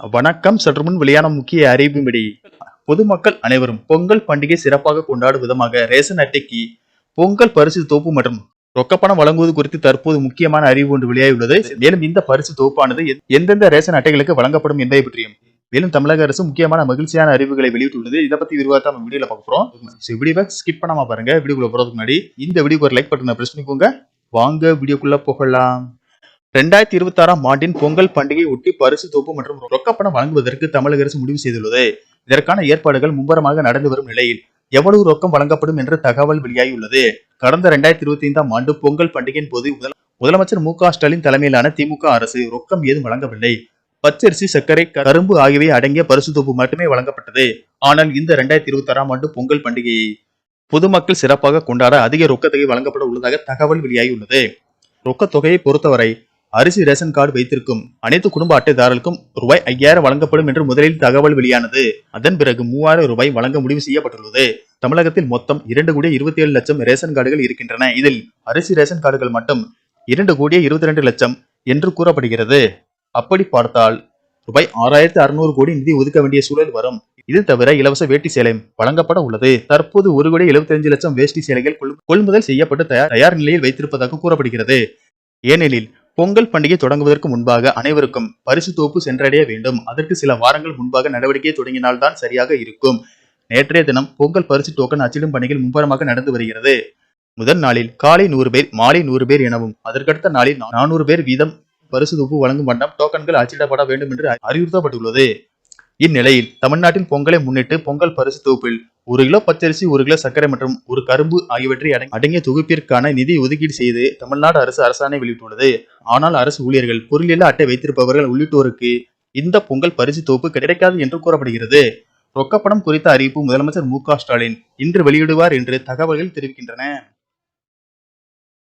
வணக்கம். சற்று முன் வெளியான முக்கிய அறிவிப்பின்படி பொதுமக்கள் அனைவரும் பொங்கல் பண்டிகை சிறப்பாக கொண்டாடும் விதமாக ரேஷன் அட்டைக்கு பொங்கல் பரிசு தொகுப்பு மற்றும் ரொக்கப்பணம் வழங்குவது குறித்து தற்போது முக்கியமான அறிவு ஒன்று வெளியாகியுள்ளது. மேலும் இந்த பரிசு தொகுப்பானது எந்தெந்த ரேஷன் அட்டைகளுக்கு வழங்கப்படும் என்பதை பற்றியும் மேலும் தமிழக அரசு முக்கியமான மகிழ்ச்சியான அறிவுகளை வெளியிட்டுள்ளது. இதை பத்தி விரிவாக நம்ம வீடியோல பார்க்க போறோம். வீடியோவை ஸ்கிப் பண்ணாம பாருங்க. வீடியோக்குள்ள போறதுக்கு முன்னாடி இந்த வீடியோக்கு ஒரு லைக் பட்டனை பிரஸ் பண்ணிக்கோங்க. வாங்க வீடியோக்குள்ள போகலாம். 2026ஆம் ஆண்டின் பொங்கல் பண்டிகையை ஒட்டி பரிசு தொகுப்பு மற்றும் ரொக்கப்பணம் வழங்குவதற்கு தமிழக அரசு முடிவு செய்துள்ளது. இதற்கான ஏற்பாடுகள் மும்முரமாக நடந்து வரும் நிலையில் எவ்வளவு ரொக்கம் வழங்கப்படும் என்ற தகவல் வெளியாகியுள்ளது. கடந்த 2025ஆம் ஆண்டு பொங்கல் பண்டிகையின் போது முதலமைச்சர் மு.க.ஸ்டாலின் தலைமையிலான திமுக அரசு ரொக்கம் ஏதும் வழங்கவில்லை. பச்சரிசி, சர்க்கரை, கரும்பு ஆகியவை அடங்கிய பரிசு தொகுப்பு மட்டுமே வழங்கப்பட்டது. ஆனால் இந்த 2026ஆம் ஆண்டு பொங்கல் பண்டிகையை பொதுமக்கள் சிறப்பாக கொண்டாட அதிக ரொக்கத்தொகை வழங்கப்பட உள்ளதாக தகவல் வெளியாகியுள்ளது. ரொக்க தொகையை பொறுத்தவரை அரிசி ரேஷன் கார்டு வைத்திருக்கும் அனைத்து குடும்ப அட்டைதாரர்களுக்கும் ரூபாய் 5000 வழங்கப்படும் என்று முதலில் தகவல் வெளியானது. அதன் பிறகு 3000 ரூபாய் வழங்க முடிவு செய்யப்பட்டுள்ளது. தமிழகத்தில் மொத்தம் 2,27,00,000 ரேஷன் கார்டுகள் இருக்கின்றன. இதில் அரிசி ரேஷன் கார்டுகள் மட்டும் 2,22,00,000 என்று கூறப்படுகிறது. அப்படி பார்த்தால் ரூபாய் 6,600 கோடி நிதி ஒதுக்க வேண்டிய சூழல் வரும். இது தவிர இலவச வேட்டி சேலை வழங்கப்பட உள்ளது. தற்போது 1,75,00,000 வேஷ்டி சேலைகள் கொள்முதல் செய்யப்பட்டு தயார் நிலையில் வைத்திருப்பதாக கூறப்படுகிறது. ஏனெனில் பொங்கல் பண்டிகை தொடங்குவதற்கு முன்பாக அனைவருக்கும் பரிசு தொகுப்பு சென்றடைய வேண்டும். அதற்கு சில வாரங்கள் முன்பாக நடவடிக்கையை தொடங்கினால்தான் சரியாக இருக்கும். நேற்றைய தினம் பொங்கல் பரிசு டோக்கன் அச்சிடும் பணிகள் மும்முரமாக நடந்து வருகிறது. முதல் நாளில் காலை 100 பேர், மாலை 100 பேர் எனவும் அதற்கடுத்த நாளில் 400 பேர் வீதம் பரிசு தொகுப்பு வழங்கும் வண்ணம் டோக்கன்கள் அச்சிடப்பட வேண்டும் என்று அறிவுறுத்தப்பட்டுள்ளது. இந்நிலையில் தமிழ்நாட்டில் பொங்கலை முன்னிட்டு பொங்கல் பரிசு தொகுப்பில் 1 கிலோ பச்சரிசி, 1 கிலோ சர்க்கரை மற்றும் 1 கரும்பு ஆகியவற்றை அடங்கிய தொகுப்பிற்கான நிதி ஒதுக்கீடு செய்து தமிழ்நாடு அரசு அரசாணை வெளியிட்டுள்ளது. ஆனால் அரசு ஊழியர்கள், பொருளில்லா அட்டை வைத்திருப்பவர்கள் உள்ளிட்டோருக்கு இந்த பொங்கல் பரிசு தொகுப்பு கிடைக்காது என்று கூறப்படுகிறது. ரொக்கப்பணம் குறித்த அறிவிப்பு முதலமைச்சர் மு.க.ஸ்டாலின் இன்று வெளியிடுவார் என்று தகவல்கள் தெரிவிக்கின்றன.